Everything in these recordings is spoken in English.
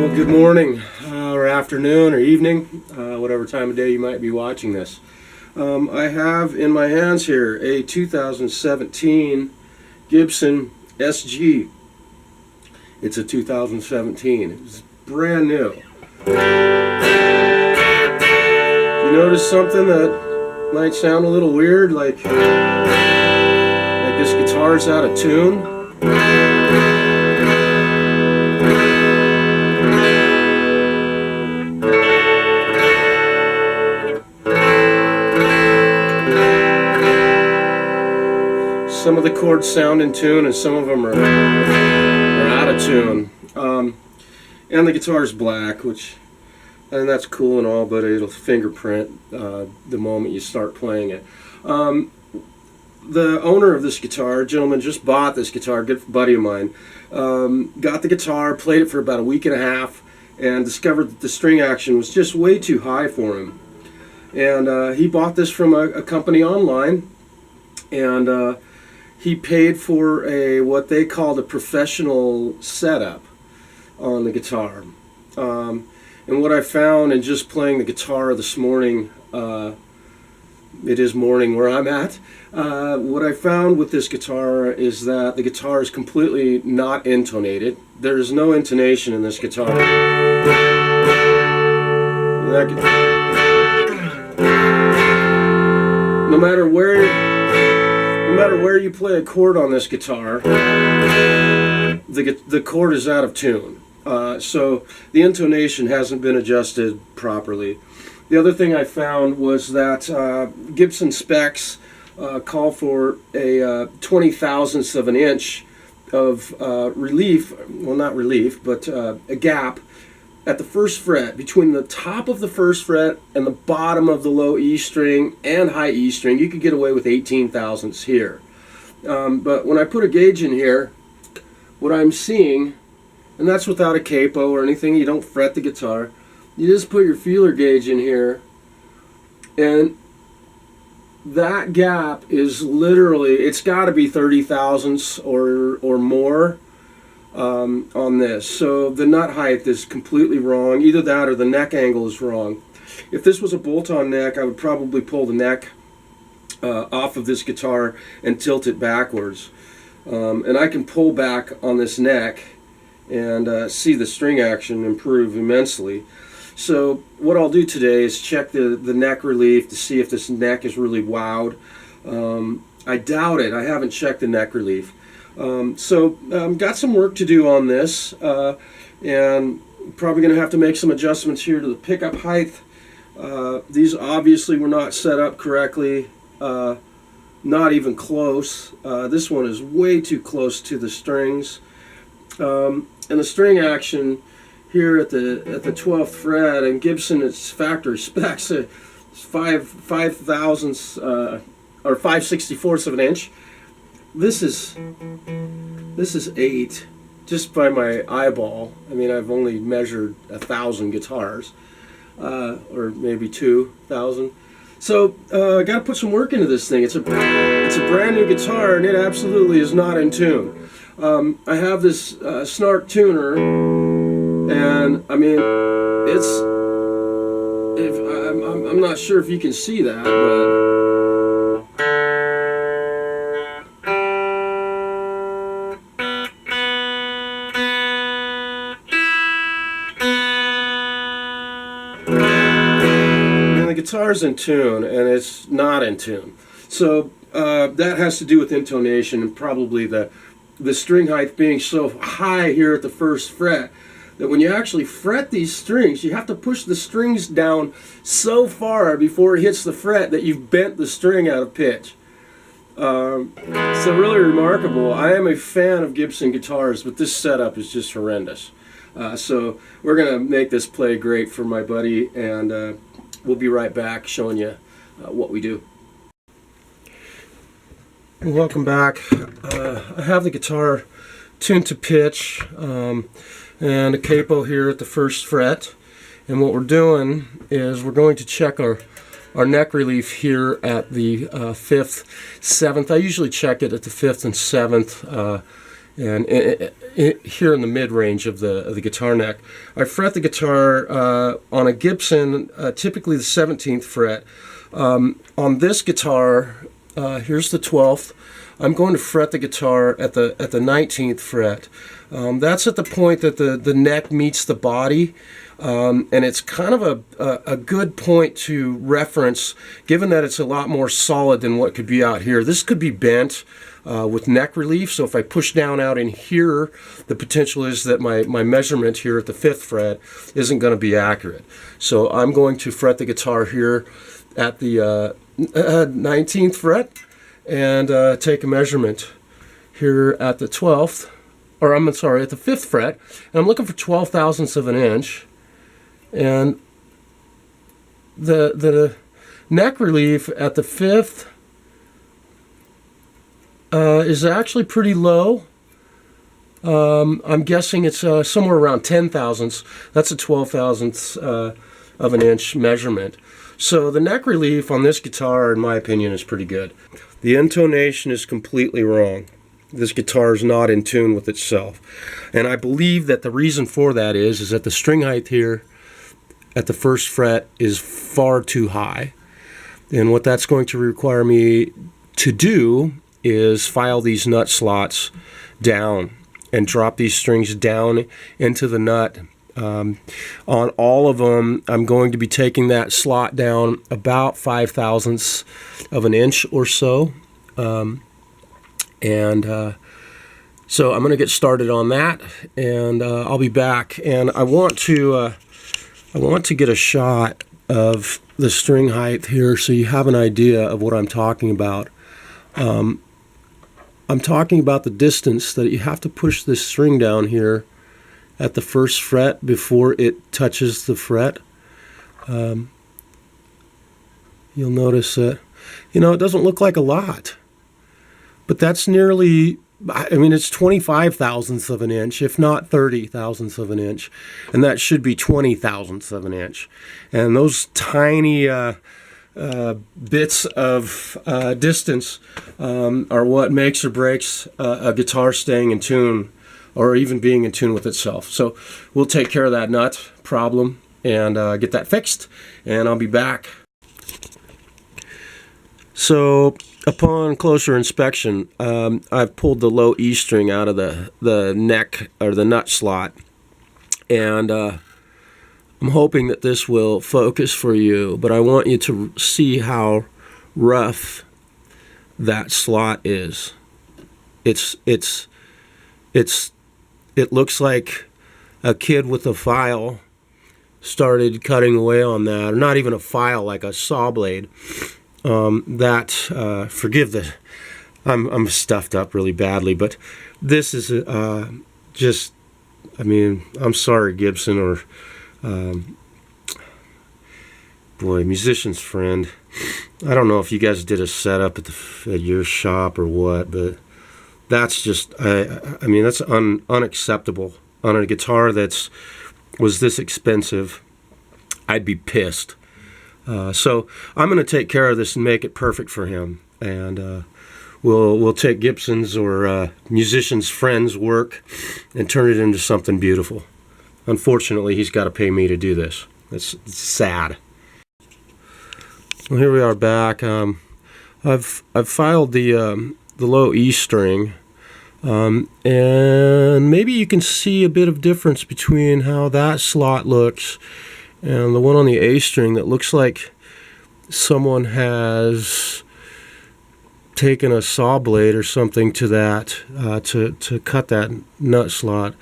Well, good morning, or afternoon, or evening, whatever time of day you might be watching this. I have in my hands here a 2017 Gibson SG. It's a 2017. It's brand new. You notice something that might sound a little weird, like this guitar's out of tune? Some of the chords sound in tune, and some of them are out of tune. And the guitar's black, and that's cool and all, but it'll fingerprint the moment you start playing it. The owner of this guitar, a gentleman just bought this guitar, a good buddy of mine, got the guitar, played it for about a week and a half, and discovered that the string action was just way too high for him. And he bought this from a company online, and he paid for what they called a professional setup on the guitar. And what I found in just playing the guitar this morning, it is morning where I'm at, what I found with this guitar is that the guitar is completely not intonated. There is no intonation in this guitar. No matter where you play a chord on this guitar, the chord is out of tune. So the intonation hasn't been adjusted properly. The other thing I found was that Gibson specs call for a 20,000ths of an inch of relief, well, not relief, but a gap at the first fret, between the top of the first fret and the bottom of the low E string and high E string. You could get away with 18,000ths here. But when I put a gauge in here, what I'm seeing, and that's without a capo or anything, you don't fret the guitar, you just put your feeler gauge in here, and that gap is literally, it's got to be 30,000ths or more on this. So the nut height is completely wrong. Either that or the neck angle is wrong. If this was a bolt-on neck, I would probably pull the neck off of this guitar and tilt it backwards. And I can pull back on this neck and see the string action improve immensely. So what I'll do today is check the neck relief to see if this neck is really wowed. I doubt it. I haven't checked the neck relief. Got some work to do on this, and probably going to have to make some adjustments here to the pickup height. These obviously were not set up correctly, not even close. This one is way too close to the strings, and the string action here at the 12th fret, and Gibson, its factory specs, 5/thousandths or 5/64ths of an inch. This is 8, just by my eyeball. I mean, I've only measured 1,000 guitars, or maybe 2,000. So I got to put some work into this thing. It's a brand new guitar, and it absolutely is not in tune. I have this Snark tuner, and I mean, I'm not sure if you can see that, but the guitar's in tune, and it's not in tune. So that has to do with intonation, and probably the string height being so high here at the first fret that when you actually fret these strings, you have to push the strings down so far before it hits the fret that you've bent the string out of pitch. So really remarkable. I am a fan of Gibson guitars, but this setup is just horrendous. So we're going to make this play great for my buddy, and we'll be right back showing you what we do. Welcome back. I have the guitar tuned to pitch, and a capo here at the first fret, and what we're doing is we're going to check our neck relief here at the 5th, 7th. I usually check it at the 5th and 7th and here in the mid-range of the guitar neck. I fret the guitar on a Gibson, typically the 17th fret. On this guitar, here's the 12th. I'm going to fret the guitar at the 19th fret. That's at the point that the neck meets the body, and it's kind of a good point to reference, given that it's a lot more solid than what could be out here. This could be bent with neck relief, so if I push down out in here, the potential is that my measurement here at the 5th fret isn't going to be accurate. So I'm going to fret the guitar here at the 19th fret and take a measurement here at the 12th, or I'm sorry, at the 5th fret, and I'm looking for 12 thousandths of an inch, and the neck relief at the 5th is actually pretty low. I'm guessing it's somewhere around 10 thousandths. That's a 12 thousandths of an inch measurement. So the neck relief on this guitar, in my opinion, is pretty good. The intonation is completely wrong. This guitar is not in tune with itself. And I believe that the reason for that is that the string height here at the 1st fret is far too high. And what that's going to require me to do is file these nut slots down and drop these strings down into the nut. On all of them, I'm going to be taking that slot down about 5 thousandths of an inch or so. So I'm going to get started on that, and I'll be back. And I want to get a shot of the string height here so you have an idea of what I'm talking about. I'm talking about the distance that you have to push this string down here at the 1st fret before it touches the fret. You'll notice that, it doesn't look like a lot, but that's nearly, it's 25 thousandths of an inch, if not 30 thousandths of an inch, and that should be 20 thousandths of an inch. And those tiny bits of distance are what makes or breaks a guitar staying in tune, or even being in tune with itself. So we'll take care of that nut problem and get that fixed, and I'll be back. So upon closer inspection, I've pulled the low E string out of the neck, or the nut slot, and I'm hoping that this will focus for you, but I want you to see how rough that slot is. It looks like a kid with a file started cutting away on that, or not even a file, like a saw blade. Forgive the, I'm stuffed up really badly, but this is I'm sorry, Gibson, or musician's friend. I don't know if you guys did a setup at your shop or what, but that's just, that's unacceptable. On a guitar was this expensive, I'd be pissed. So I'm going to take care of this and make it perfect for him. And we'll take Gibson's or musician's friend's work and turn it into something beautiful. Unfortunately, he's got to pay me to do this. It's sad. Well, here we are back. I've filed the low E string, and maybe you can see a bit of difference between how that slot looks and the one on the A string that looks like someone has taken a saw blade or something to that to cut that nut slot.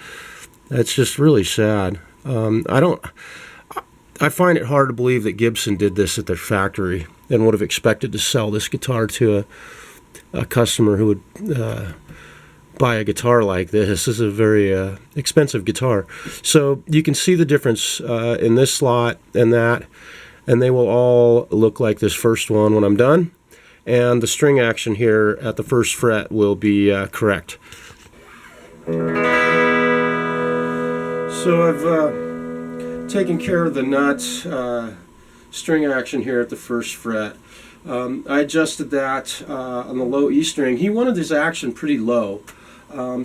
That's just really sad. I find it hard to believe that Gibson did this at their factory and would have expected to sell this guitar to a customer who would buy a guitar like this. This is a very expensive guitar. So you can see the difference in this slot and that, and they will all look like this first one when I'm done. And the string action here at the 1st fret will be correct. So I've taken care of the nut string action here at the 1st fret. I adjusted that on the low E string. He wanted his action pretty low.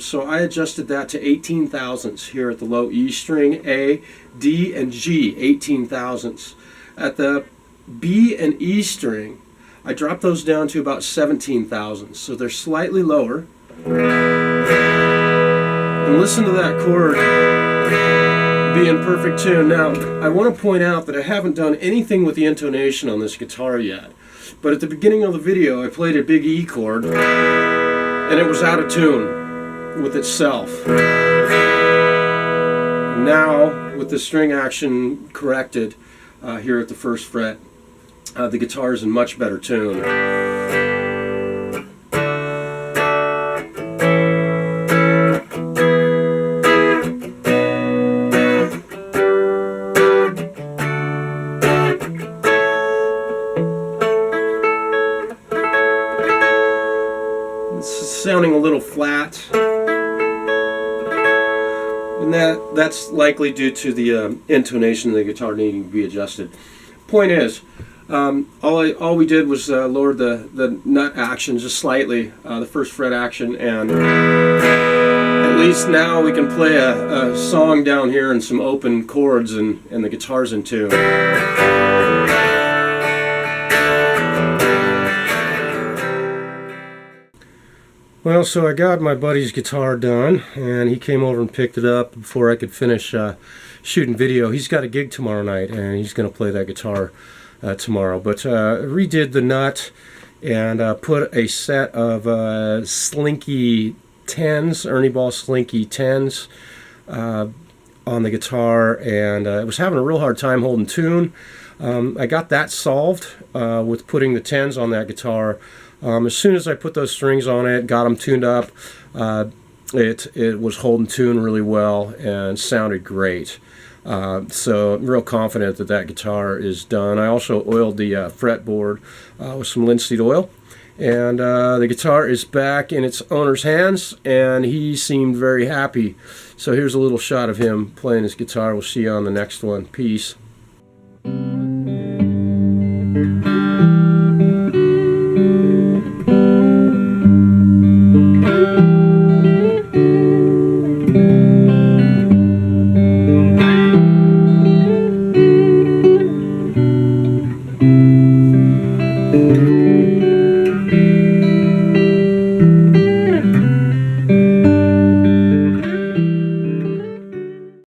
So I adjusted that to 18 thousandths here at the low E string, A, D, and G, 18 thousandths. At the B and E string, I dropped those down to about 17 thousandths, so they're slightly lower. And listen to that chord be in perfect tune. Now, I want to point out that I haven't done anything with the intonation on this guitar yet. But at the beginning of the video, I played a big E chord, and it was out of tune with itself. Now, with the string action corrected here at the first fret, the guitar is in much better tune. Sounding a little flat, and that's likely due to the intonation of the guitar needing to be adjusted. Point is, all we did was lower the nut action just slightly, the first fret action, and at least now we can play a song down here in some open chords, and the guitar's in tune. Well, so I got my buddy's guitar done, and he came over and picked it up before I could finish shooting video. He's got a gig tomorrow night, and he's going to play that guitar tomorrow. But redid the nut and put a set of Slinky 10s, Ernie Ball Slinky 10s on the guitar, and it was having a real hard time holding tune. I got that solved with putting the 10s on that guitar. As soon as I put those strings on it, got them tuned up, it was holding tune really well and sounded great. So I'm real confident that that guitar is done. I also oiled the fretboard with some linseed oil, and the guitar is back in its owner's hands, and he seemed very happy. So here's a little shot of him playing his guitar. We'll see you on the next one. Peace.